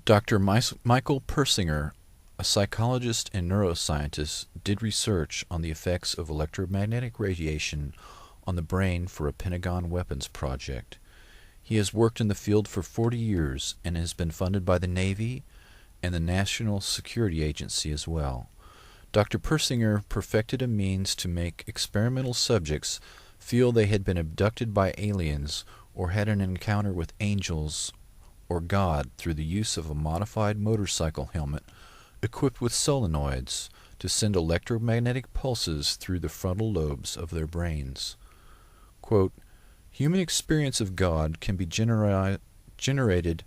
Dr. Michael Persinger, a psychologist and neuroscientist, did research on the effects of electromagnetic radiation on the brain for a Pentagon weapons project. He has worked in the field for 40 years and has been funded by the Navy and the National Security Agency as well. Dr. Persinger perfected a means to make experimental subjects feel they had been abducted by aliens or had an encounter with angels or God through the use of a modified motorcycle helmet equipped with solenoids to send electromagnetic pulses through the frontal lobes of their brains. Quote, "Human experience of God can be generated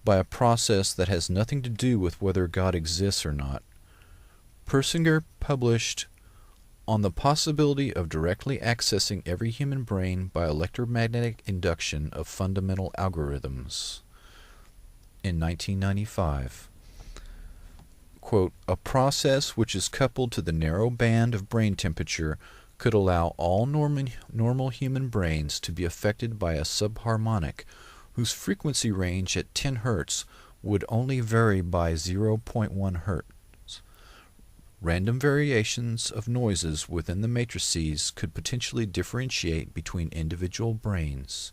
by a process that has nothing to do with whether God exists or not." Persinger published on the possibility of directly accessing every human brain by electromagnetic induction of fundamental algorithms in 1995. Quote, "A process which is coupled to the narrow band of brain temperature could allow all normal human brains to be affected by a subharmonic whose frequency range at 10 Hz would only vary by 0.1 Hz. Random variations of noises within the matrices could potentially differentiate between individual brains.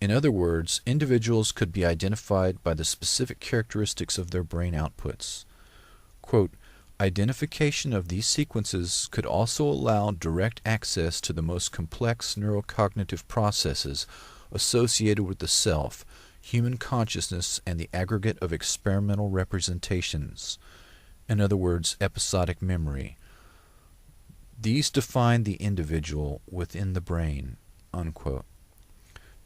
In other words, individuals could be identified by the specific characteristics of their brain outputs. Quote, identification of these sequences could also allow direct access to the most complex neurocognitive processes associated with the self, human consciousness, and the aggregate of experimental representations. In other words, episodic memory. These define the individual within the brain." Unquote.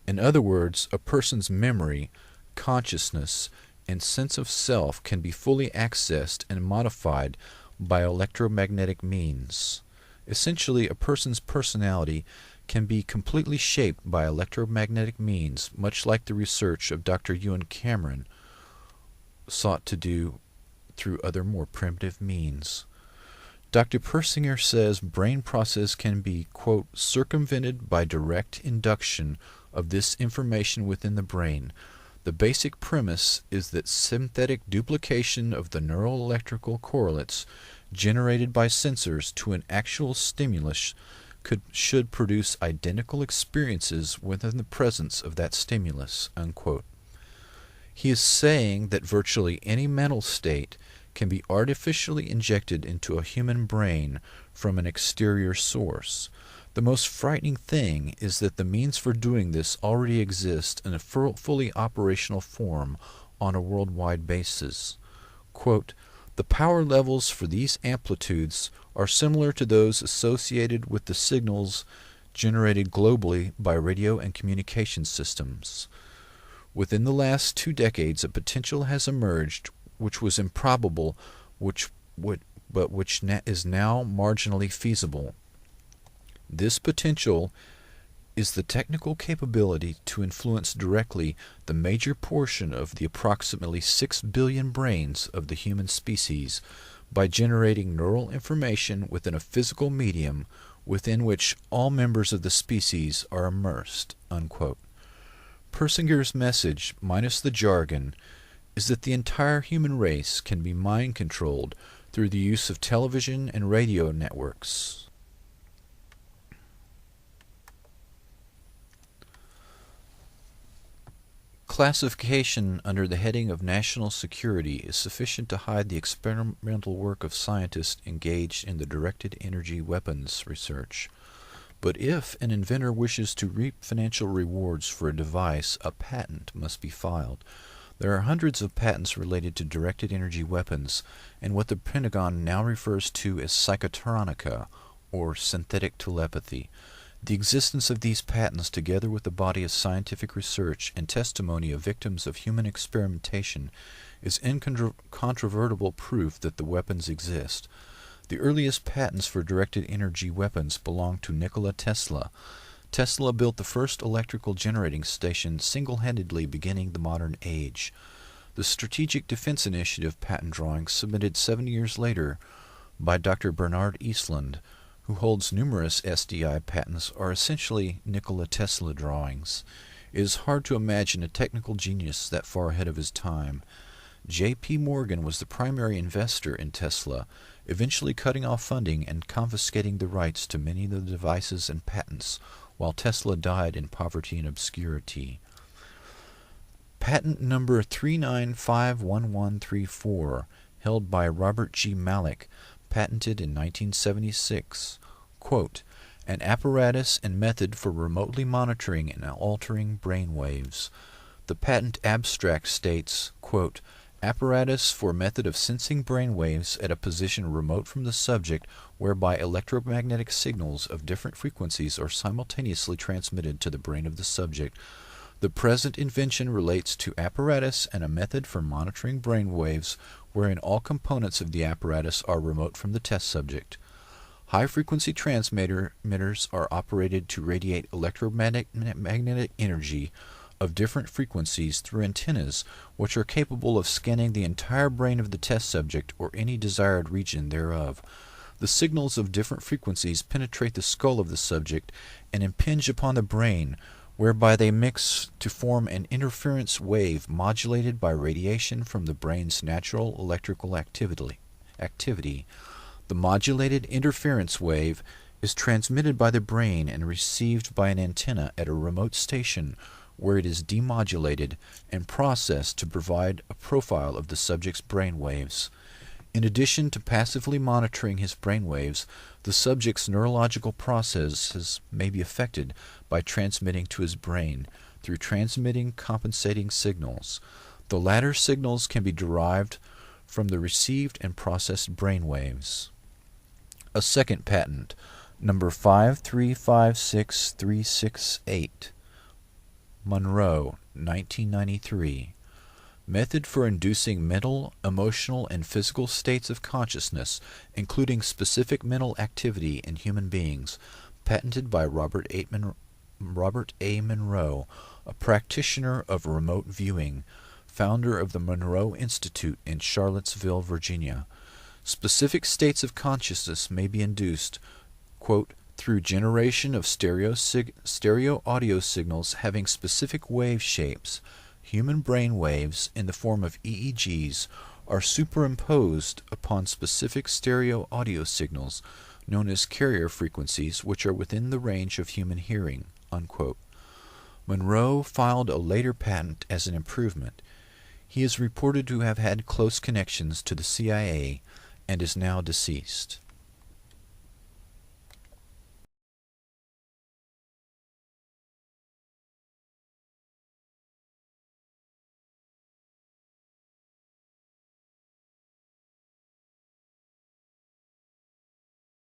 In other words, a person's memory, consciousness, and sense of self can be fully accessed and modified by electromagnetic means. Essentially, a person's personality can be completely shaped by electromagnetic means, much like the research of Dr. Ewan Cameron sought to do through other more primitive means. Dr. Persinger says brain process can be, quote, "circumvented by direct induction of this information within the brain. The basic premise is that synthetic duplication of the neural electrical correlates generated by sensors to an actual stimulus should produce identical experiences within the presence of that stimulus." Unquote. He is saying that virtually any mental state can be artificially injected into a human brain from an exterior source. The most frightening thing is that the means for doing this already exist in a fully operational form on a worldwide basis. Quote, "The power levels for these amplitudes are similar to those associated with the signals generated globally by radio and communication systems. Within the last 2 decades, a potential has emerged which was improbable, which is now marginally feasible. This potential is the technical capability to influence directly the major portion of the approximately 6 billion brains of the human species by generating neural information within a physical medium within which all members of the species are immersed." Unquote. Persinger's message, minus the jargon, is that the entire human race can be mind-controlled through the use of television and radio networks. Classification under the heading of national security is sufficient to hide the experimental work of scientists engaged in the directed energy weapons research. But if an inventor wishes to reap financial rewards for a device, a patent must be filed. There are hundreds of patents related to directed energy weapons and what the Pentagon now refers to as psychotronica, or synthetic telepathy. The existence of these patents, together with the body of scientific research and testimony of victims of human experimentation, is incontrovertible proof that the weapons exist. The earliest patents for directed energy weapons belong to Nikola Tesla. Tesla built the first electrical generating station single-handedly beginning the modern age. The Strategic Defense Initiative patent drawings submitted 7 years later by Dr. Bernard Eastland, who holds numerous SDI patents, are essentially Nikola Tesla drawings. It is hard to imagine a technical genius that far ahead of his time. J.P. Morgan was the primary investor in Tesla, eventually cutting off funding and confiscating the rights to many of the devices and patents, while Tesla died in poverty and obscurity. Patent number 3951134, held by Robert G. Malik, patented in 1976. Quote, an apparatus and method for remotely monitoring and altering brain waves. The patent abstract states, quote, apparatus for method of sensing brain waves at a position remote from the subject whereby electromagnetic signals of different frequencies are simultaneously transmitted to the brain of the subject. The present invention relates to apparatus and a method for monitoring brain waves wherein all components of the apparatus are remote from the test subject. High-frequency transmitters are operated to radiate electromagnetic energy of different frequencies through antennas, which are capable of scanning the entire brain of the test subject or any desired region thereof. The signals of different frequencies penetrate the skull of the subject and impinge upon the brain, whereby they mix to form an interference wave modulated by radiation from the brain's natural electrical activity. The modulated interference wave is transmitted by the brain and received by an antenna at a remote station, where it is demodulated and processed to provide a profile of the subject's brain waves. In addition to passively monitoring his brain waves, the subject's neurological processes may be affected by transmitting to his brain through transmitting compensating signals. The latter signals can be derived from the received and processed brain waves. A second patent, number 5356368, Monroe, 1993. Method for inducing mental, emotional, and physical states of consciousness, including specific mental activity in human beings, patented by Robert A. Monroe, a practitioner of remote viewing, founder of the Monroe Institute in Charlottesville, Virginia. Specific states of consciousness may be induced, quote, through generation of stereo audio signals having specific wave shapes. Human brain waves in the form of EEGs are superimposed upon specific stereo audio signals known as carrier frequencies, which are within the range of human hearing, unquote. Monroe filed a later patent as an improvement. He is reported to have had close connections to the CIA and is now deceased.